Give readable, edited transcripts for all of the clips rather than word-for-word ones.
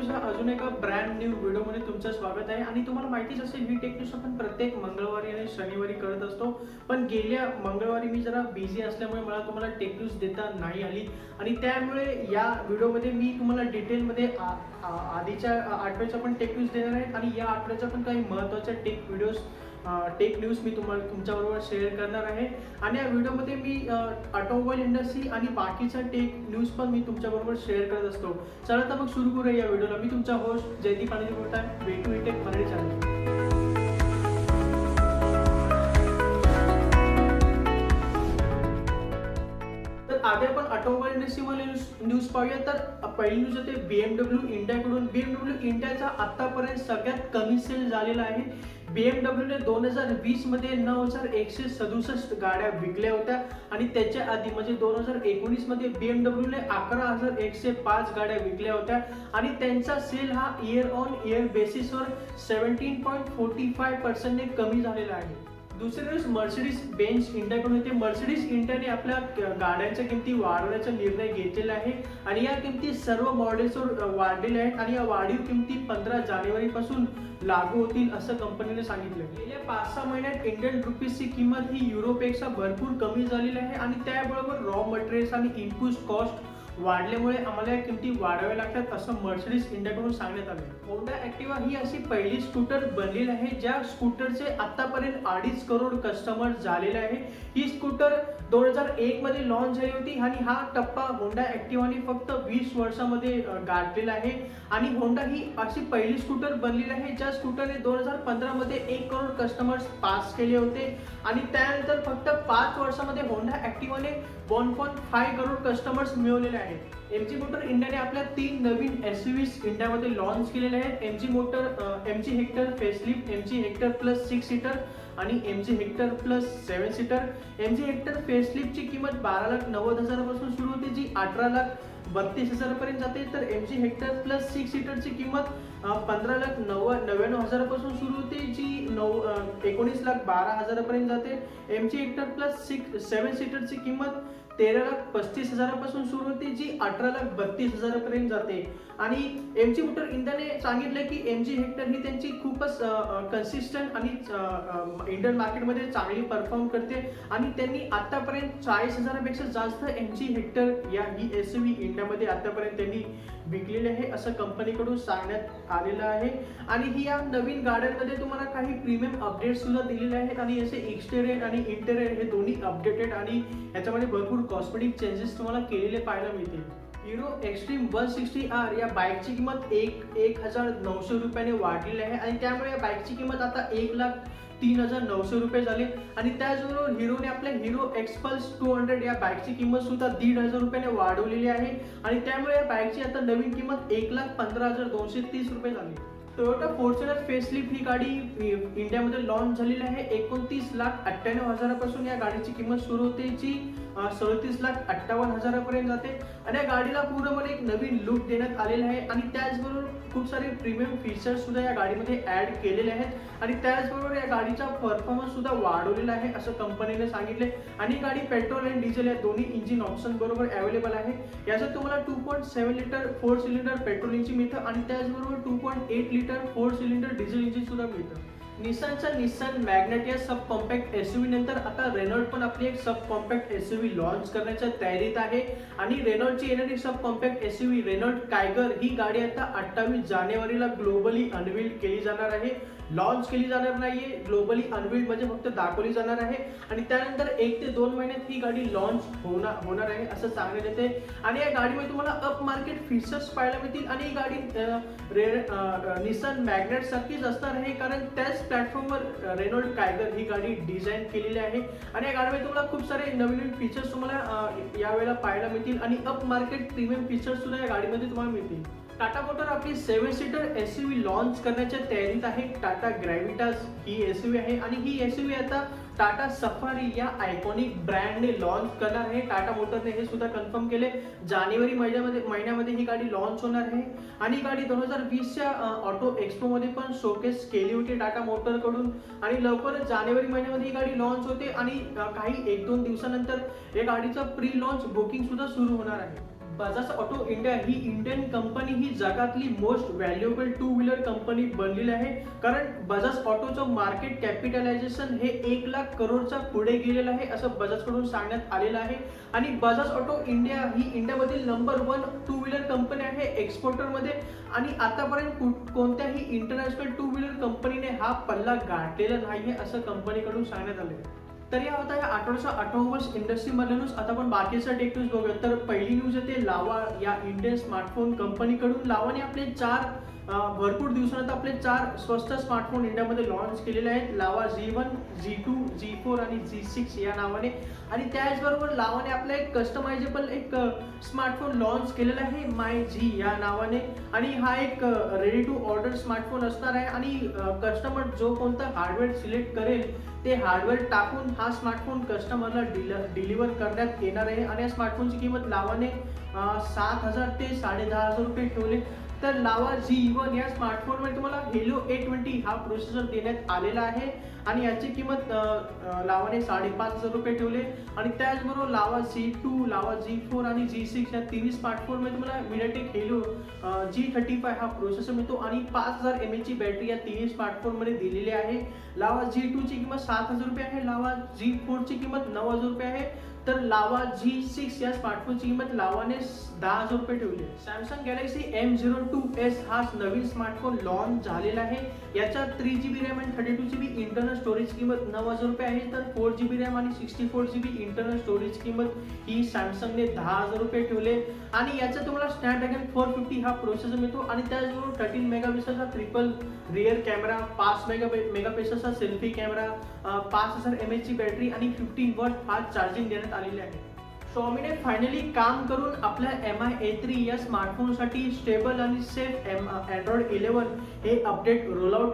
न्यूजच्या अजून एका ब्रँड न्यू व्हिडिओमध्ये तुमचं स्वागत आहे। आणि तुम्हाला माहितीच असेल ही टेक न्यूज आपण प्रत्येक मंगळवारी आणि शनिवारी करत असतो, पण गेल्या मंगळवारी मी जरा बिझी असल्यामुळे मला तुम्हाला टेक न्यूज देता नाही आली आणि त्यामुळे या व्हिडिओमध्ये मी तुम्हाला डिटेलमध्ये आधीच्या आठवड्याच्या पण टेक न्यूज देणार आहे आणि या आठवड्याच्या पण काही महत्त्वाच्या टेक न्यूज मी तुमच्याबरोबर शेअर करणार आहे। आणि या व्हिडिओमध्ये मी ऑटोमोबाईल इंडस्ट्री आणि बाकीच्या टेक न्यूज पण मी तुमच्याबरोबर शेअर करत असतो। चला तर मग सुरू करूया या व्हिडिओला। मी तुमचा होस्ट जयदीप पाटील बोलत आहे, way to tech Marathi channel. आधी आपण ऑटोमोबाईल इंडस्ट्रीमध्ये न्यूज पाहूया। तर पहिली न्यूज आहे BMW इंडियाकडून। BMW इंडियाचा आतापर्यंत सगळ्यात कमी सेल झालेला आहे। BMW ने 2020 मध्ये 9167 गाड्या विकल्या होत्या आणि त्याच्या आधी म्हणजे 2019 मध्ये BMW ने 11105 गाड्या विकल्या होत्या आणि त्यांचा सेल हा इयर ऑन इयर बेसिसवर 17.45% ने कमी झालेला आहे। दुसरी न्यूज मर्सिडीज बेंझ इंडियाकडून येते। मर्सिडीज इंडियाने आपल्या गाड्यांच्या किमती वाढवण्याचा निर्णय घेतलेला आहे आणि या किमती सर्व मॉडेल्सवर वाढलेल्या आहेत आणि या वाढीव किमती 15 जानेवारी पासून लागू होतील असं कंपनीने सांगितलं। गेल्या 5-6 महिन्यात इंडियन रुपीजची किंमत ही युरोपेक्षा भरपूर कमी झालेली आहे आणि त्याबरोबर रॉ मटेरियल्स आणि इनपुट कॉस्ट वाढल्यामुळे आम्हाला या किमती वाढवाव्या लागतात असं मर्सिडीज इंडियाकडून सांगण्यात आले। होंडा ॲक्टिवा ही अशी पहिली स्कूटर बनलेली आहे ज्या स्कूटरचे आतापर्यंत 2.5 करोड कस्टमर झालेले आहे। ही स्कूटर 2001 मध्ये लॉन्च झाली होती आणि हा टप्पा होंडा ॲक्टिवाने फक्त 20 वर्षामध्ये गाठलेला आहे आणि होंडा ही अशी पहिली स्कूटर बनलेली आहे ज्या स्कूटरने 2015 मध्ये 1 करोड कस्टमर्स पास केले होते आणि त्यानंतर फक्त 5 वर्षामध्ये होंडा ॲक्टिवाने 1.5 करोड कस्टमर्स मिळवलेले आहेत। MG मोटर इंडियाने आपल्या 3 नवीन SUVs इंडियामध्ये लॉन्च केलेले आहेत। MG Hector facelift, MG Hector plus 6 seater आणि MG Hector plus 7 seater. MG Hector फेसलिफ्टची किंमत 12,90,000 पासून सुरू होते जी 18,32,000 पर्यंत जाते, तर MG हेक्टर प्लस 6 सीटरची किंमत 15,99,000 पासून सुरू होते जी 19,12,000 पर्यंत जाते। MG हेक्टर प्लस 7 सीटरची किंमत 13,35,000 पासून सुरू होते जी 18,32,000 पर्यंत जाते। आणि MG मोटर इंडियाने सांगितलं की MG हेक्टर ही त्यांची खूपच कन्सिस्टंट आणि इंडियन मार्केटमध्ये चांगली परफॉर्म करते आणि त्यांनी आतापर्यंत 40,000 पेक्षा जास्त MG हेक्टर ही SUV इंडियामध्ये आतापर्यंत त्यांनी विकलेले आहे असं कंपनीकडून सांगण्यात आलेलं आहे। आणि ही या नवीन गाड्यांमध्ये तुम्हाला काही प्रीमियम अपडेट सुद्धा दिलेले आहेत आणि याचे एक्सटेरियर आणि इंटेरियर हे दोन्ही अपडेटेड आणि याच्यामध्ये भरपूर कॉस्मेटिक चेंजेस तुम्हाला केलेले पाहायला मिळतील। हिरो एक्स्ट्रीम 160R या बाईकची किंमत 1,900 रुपयाने वाढलेली आहे आणि त्यामुळे या बाईकची किंमत आता 1,03,900 रुपये झाली आणि त्याचबरोबर हिरोने आपल्या हिरो एक्सपल्स 200 या बाईकची किंमत सुद्धा 1,500 रुपयाने वाढवलेली आहे आणि त्यामुळे या बाईकची आता नवीन किंमत 1,15,230 रुपये झाली। टोयोटा फॉर्च्युनर फेसलिफ्ट ही गाडी इंडियामध्ये लॉन्च झालेली आहे। 29,98,000 पासून या गाडीची किंमत सुरू होते जी 37,58,000 पर्यंत जाते आणि या गाडीला पूर्णपणे एक नवीन लुक देण्यात आलेला आहे आणि त्याचबरोबर खूप सारे प्रीमियम फीचर्स सुद्धा या गाडीमध्ये ऍड केलेले आहेत आणि त्याचबरोबर या गाडीचा परफॉर्मन्स सुद्धा वाढवलेला आहे असं कंपनीने सांगितले। आणि गाडी पेट्रोल आणि डिझेल या दोन्ही इंजिन ऑप्शन बरोबर अवेलेबल आहे। याच्यात तुम्हाला 2.7 लिटर 4 सिलेंडर पेट्रोल इंजिन मिळतं आणि त्याचबरोबर 2.8 लिटर 4 सिलेंडर डिझेल इंजिन सुद्धा मिळतं। निसान मॅग्नेट या सब कॉम्पॅक्ट SUV नंतर आता रेनॉल्ट पण आपली एक सब कॉम्पॅक्ट SUV लॉन्च करण्याच्या तयारीत आहे आणि रेनॉल्टची येणारी सब कॉम्पॅक्ट SUV रेनॉल्ट कायगर ही गाडी आता 28 जानेवारीला ग्लोबली अनवील केली जाणार आहे। लॉन्च केली जाणार नाहीये, ग्लोबली अनवील म्हणजे फक्त दाखवली जाणार आहे आणि त्यानंतर 1 ते 2 महिन्यात ही गाडी लॉन्च होणार आहे असं सांगण्यात येते। आणि या गाडीमध्ये तुम्हाला अप मार्केट फीचर्स पाहायला मिळतील आणि ही गाडी निसान मॅग्नेट सारखीच असणार आहे कारण त्याच प्लॅटफॉर्मवर रेनॉल्ट कायगर ही गाडी डिझाईन केलेली आहे आणि या गाडीमध्ये तुम्हाला खूप सारे नवीन फीचर्स तुम्हाला यावेळेला पाहायला मिळतील आणि अप मार्केट प्रीमियम फीचर्स सुद्धा या गाडीमध्ये तुम्हाला मिळतील। टाटा मोटर आपली 7 सीटर SUV लॉन्च करण्याच्या तयारीत आहे। टाटा ग्रॅव्हिटास ही SUV आहे आणि ही SUV आता टाटा सफारी या आयकॉनिक ब्रँडने लॉन्च करणार आहे। टाटा मोटरने हे सुद्धा कन्फर्म केले। जानेवारी महिन्यामध्ये ही गाडी लॉन्च होणार आहे आणि ही गाडी 2020च्या ऑटो एक्सपोमध्ये पण शोकेस केली होती टाटा मोटरकडून आणि लवकरच जानेवारी महिन्यामध्ये ही गाडी लॉन्च होते आणि काही 1-2 दिवसानंतर या गाडीचं प्री लॉन्च बुकिंग सुद्धा सुरू होणार आहे। बजाज ऑटो इंडिया ही इंडियन कंपनी ही जगातली most valuable two wheeler company बनलेली आहे, कारण बजाज ऑटोचं मार्केट कॅपिटलायझेशन हे 1,00,000 करोडच्या पुढे गेलेलं आहे असं बजाजकडून सांगण्यात आलेलं आहे. आणि बजाज ऑटो इंडिया ही इंडियामधील नंबर 1 टू व्हीलर कंपनी आहे एक्सपोर्टरमध्ये. आणि आतापर्यंत कोणत्याही इंटरनॅशनल टू व्हीलर कंपनीने हा पल्ला गाठलेला नाहीये असं कंपनीकडून सांगण्यात आले. तर या होता या आठवड्याच्या ऑटोमोबाईल्स इंडस्ट्रीमधल्या न्यूज. आता आपण बाकीच्या टेक न्यूज बघूया. तर पहिली न्यूज येते लावा या इंडियन स्मार्टफोन कंपनीकडून. लावाने आपले भरपूर दिवसानंतर आपले 4 स्वस्त स्मार्टफोन इंडियामध्ये लॉन्च केलेले आहेत. लावा G1, G2, G4 आणि G6 या नावाने. आणि त्याचबरोबर लावाने आपला एक कस्टमायझेबल एक स्मार्टफोन लॉन्च केलेला आहे माय जी या नावाने. आणि हा एक रेडी टू ऑर्डर स्मार्टफोन असणार आहे. आणि कस्टमर जो कोणता हार्डवेअर सिलेक्ट करेल ते हार्डवेअर टाकून हा स्मार्टफोन कस्टमरला डिलिव्हर करण्यात येणार आहे. आणि या स्मार्टफोनची किंमत लावाने 7,000 ते 10,500 रुपये ठेवले. तर लावा G1 या स्मार्टफोनमध्ये तुम्हाला हेलो A20 हा प्रोसेसर देण्यात आलेला आहे. आणि याची किंमत लावाने 5,500 रुपये ठेवले. आणि त्याचबरोबर लावा G2, लावा G4 आणि G6 या तिन्ही स्मार्टफोनमध्ये तुम्हाला MediaTek हेलो G35 हा प्रोसेसर मिळतो. आणि 5,000 mAh ची बॅटरी या तिन्ही स्मार्टफोनमध्ये दिलेली आहे. लावा G2 ची किंमत 7,000 रुपये आहे. लावा G4 ची किंमत 9,000 रुपये आहे. तर लावा G6 या स्मार्टफोनची किंमत लावाने 10,000 रुपये ठेवली. सॅमसंग गॅलेक्सी M02s हा नवीन स्मार्टफोन लॉन्च झालेला आहे. याच्यात 3GB रॅम आणि 32GB इंटरनल स्टोरेज किंमत 9,000 रुपये आहे. तर 4GB रॅम आणि 64GB इंटरनल स्टोरेज किंमत ही सॅमसंगने 10,000 रुपये ठेवले. आणि याचा तुम्हाला स्नॅपड्रॅगन 450 हा प्रोसेसर मिळतो. आणि त्याचबरोबर 13 मेगापिक्सलचा ट्रिपल रिअर कॅमेरा, 5 मेगापिक्सलचा सेल्फी कॅमेरा, 5,000 mAh ची बॅटरी आणि 15 वॉट फास्ट चार्जिंग देण्यात आलेले आहे. Xiaomiने फायनली काम करून आपल्या MI A3 या स्मार्टफोनसाठी स्टेबल आणि सेफ Android 11 हे अपडेट रोलआउट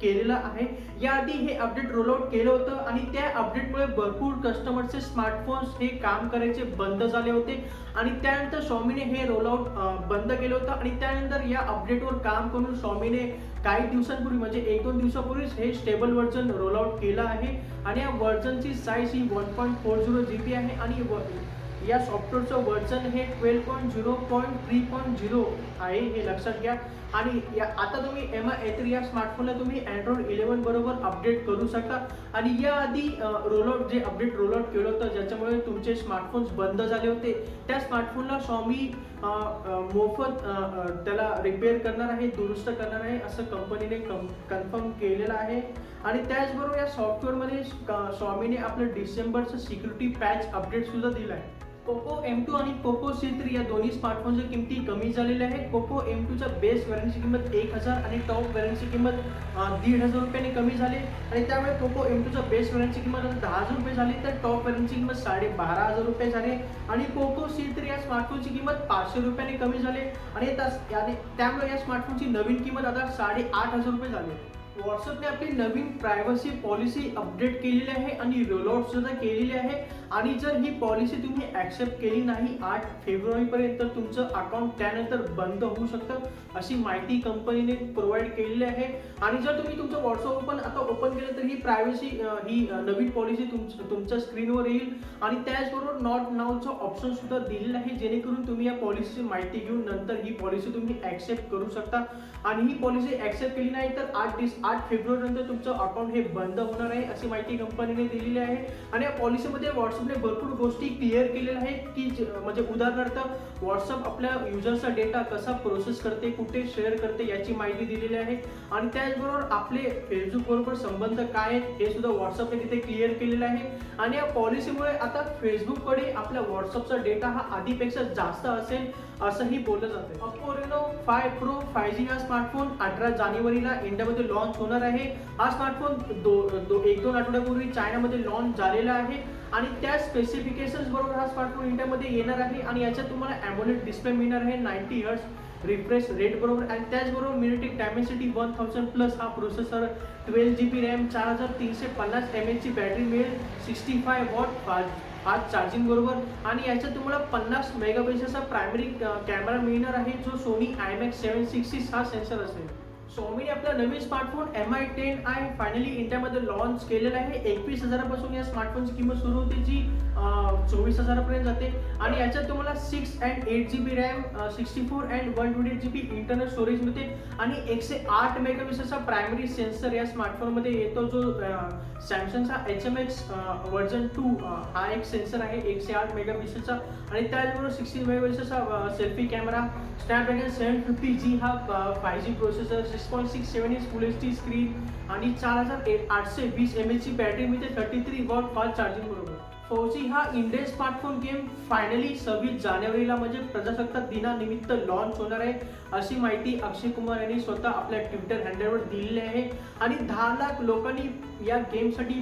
केलेलं आहे. याआधी हे अपडेट रोलआउट केलं होतं आणि त्या अपडेटमुळे भरपूर कस्टमरचे स्मार्टफोन्स हे काम करायचे बंद झाले होते. आणि त्यानंतर Xiaomiने हे रोलआउट बंद केलं होतं. आणि त्यानंतर या अपडेटवर काम करून Xiaomiने काही दिवसांपूर्वी म्हणजे 1-2 दिवसापूर्वीच हे स्टेबल व्हर्जन रोलआउट केलं आहे. आणि या व्हर्जनची साईज ही 1.40 GB आहे. आणि या सॉफ्टवेअरचं व्हर्जन हे 12.0.3.0 आहे, हे लक्षात घ्या. आणि आता तुम्ही MI A3 या स्मार्टफोनला तुम्ही Android 11 बरोबर अपडेट करू शकता. आणि याआधी जे अपडेट रोलआउट केलं होतं ज्याच्यामुळे तुमचे स्मार्टफोन्स बंद झाले होते, त्या स्मार्टफोनला Xiaomi मोफत त्याला रिपेअर करणार आहे, दुरुस्त करणार आहे असं कंपनीने कन्फर्म केलेलं आहे. आणि त्याचबरोबर या सॉफ्टवेअरमध्ये Xiaomiने आपलं डिसेंबरचं सिक्युरिटी पॅच अपडेट सुद्धा दिलं आहे. पोको M2 आणि पोको C3 या दोन्ही स्मार्टफोनच्या किमती कमी झालेल्या आहेत. पोको M2च्या बेस व्हॅरियंटची किंमत 1,000 आणि टॉप व्हॅरियंटची किंमत 1,500 रुपयांनी कमी झाली. आणि त्यामुळे पोको M2च्या बेस व्हॅरियंटची किंमत 10,000 रुपये झाली. तर टॉप व्हॅरियंटची किंमत 12,500 रुपये झाली. आणि पोको C3 या स्मार्टफोनची किंमत 500 रुपयांनी कमी झाली. आणि त्यामुळे या स्मार्टफोनची नवीन किंमत आता 8,500 रुपये झाली. व्हॉट्सअपने आपली नवीन प्रायव्हसी पॉलिसी अपडेट केलेली आहे आणि रोलआउट सुद्धा केलेली आहे. आणि जर ही पॉलिसी तुम्ही ॲक्सेप्ट केली नाही 8 फेब्रुवारीपर्यंत तर तुमचं अकाउंट त्यानंतर बंद होऊ शकतं अशी माहिती कंपनीने प्रोव्हाइड केलेली आहे. आणि जर तुम्ही तुमचं व्हॉट्सअप ओपन केलं तर ही प्रायव्हसी ही नवीन पॉलिसी तुमच्या स्क्रीनवर येईल. आणि त्याचबरोबर नॉट नाऊचं ऑप्शन सुद्धा दिलेलं आहे, जेणेकरून तुम्ही या पॉलिसीची माहिती घेऊन नंतर ही पॉलिसी तुम्ही ॲक्सेप्ट करू शकता. आणि ही पॉलिसी ॲक्सेप्ट केली नाही तर 8 फेब्रुवारीनंतर तुमचं अकाउंट हे बंद होणार आहे अशी माहिती कंपनीने दिलेली आहे. आणि या पॉलिसीमध्ये व्हॉट्सअपने भरपूर गोष्टी क्लिअर केलेल्या आहेत की म्हणजे उदाहरणार्थ व्हॉट्सअप आपल्या युजर्सचा डेटा कसा प्रोसेस करते, कुठे शेअर करते याची माहिती दिलेली आहे. आणि त्याचबरोबर आपले फेसबुक बरोबर संबंध काय आहेत हे सुद्धा व्हॉट्सअपने तिथे क्लिअर केलेलं आहे. आणि या पॉलिसीमुळे आता फेसबुककडे आपल्या व्हॉट्सअपचा डेटा हा आधीपेक्षा जास्त असेल असंही बोललं जातं. Oppo Reno 5 Pro 5G हा स्मार्टफोन 18 जानेवारीला इंडियामध्ये लॉन्च होणार आहे. हा स्मार्टफोन 1-2 आठवड्यापूर्वी चायनामध्ये लॉन्च झालेला आहे. आणि त्या स्पेसिफिकेशन्स बरोबर हा स्मार्टफोन इंडियामध्ये येणार आहे. आणि याच्यात तुम्हाला AMOLED डिस्प्ले मिळणार आहे 90 हर्ट्ज रिफ्रेश रेट बरोबर. आणि त्याचबरोबर MediaTek Dimensity 1000+ हा प्रोसेसर, 12GB रॅम, 4350 mAh ची बॅटरी मिळेल, 65 वॉट फास्ट चार्जिंग बरोबर. आणि याच्यात तुम्हाला 50 मेगापिक्सलचा प्रायमरी कॅमेरा मिळणार आहे जो सोनी IMX 766 हा सेन्सर असेल. Xiaomi आपला नवीन स्मार्टफोन Mi 10i फायनली इंडियामध्ये लॉन्च केलेला आहे. 21,000 या स्मार्टफोनची किंमत सुरू होते, जी 24,000 पर्यंत जाते. आणि याच्यात तुम्हाला 6 and 8GB RAM, 64 and 128GB internal storage मिळते आणि 108 मेगापिक्सेलचा प्रायमरी सेन्सर या स्मार्टफोनमध्ये येतो, जो सॅमसंगचा HMX वर्जन 2 हा एक सेन्सर आहे 108 मेगापिक्सेलचा. आणि त्याचबरोबर 16 मेगापिक्सेलचा सेल्फी कॅमेरा, स्नॅपड्रॅगन 750G हा 5G प्रोसेसर, 6.67 इंच फुल एच डी स्क्रीन आणि 4820 mAh ची बॅटरी मिळते 33 वॉट फास्ट चार्जिंग बरोबर. फौजी हा इंडियन स्मार्टफोन गेम फायनली 26 जानेवारीला म्हणजे प्रजासत्ताक दिनानिमित्त लॉन्च होणार आहे, अशी माहिती अक्षय कुमार यांनी स्वतः आपल्या ट्विटर हँडलवर दिलेली आहे. आणि 10 लाख लोकांनी या गेमसाठी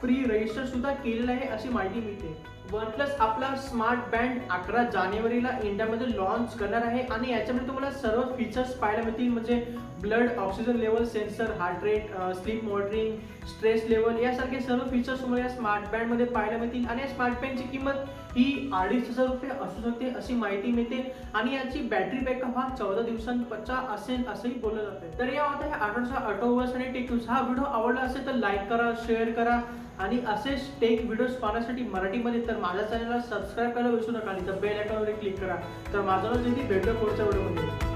प्री रजिस्टर सुद्धा केलेलं आहे, अशी माहिती मिळते. OnePlus आपला स्मार्ट बँड 11 जानेवारीला इंडियामध्ये लॉन्च करणार आहे आणि याच्यामध्ये तुम्हाला सर्व फीचर्स पाहायला मिळतील, म्हणजे blood oxygen level sensor, heart rate, sleep monitoring, stress level यासारखे सर्व फीचर्स तुम्हाला या स्मार्ट बँडमध्ये पाहायला मिळतील. आणि या स्मार्ट बँडची किंमत ही 2,500 रुपये असू शकते, अशी माहिती मिळते. आणि याची बॅटरी बॅकअप हा 14 दिवसांचा असेल असंही बोललं जातं. तर या होत्या आठवड्याचा ऑटोवर्स आणि टेक न्यूज. हा व्हिडिओ आवडला असेल तर लाईक करा, शेअर करा आणि असेच टेक व्हिडिओज पाहण्यासाठी मराठीमध्ये तर माझ्या चॅनलला सबस्क्राईब करायला विसरू नका आणि बेल आयकॉनवर क्लिक करा. तर माझं भेटलं पुढच्या व्हिडिओमध्ये.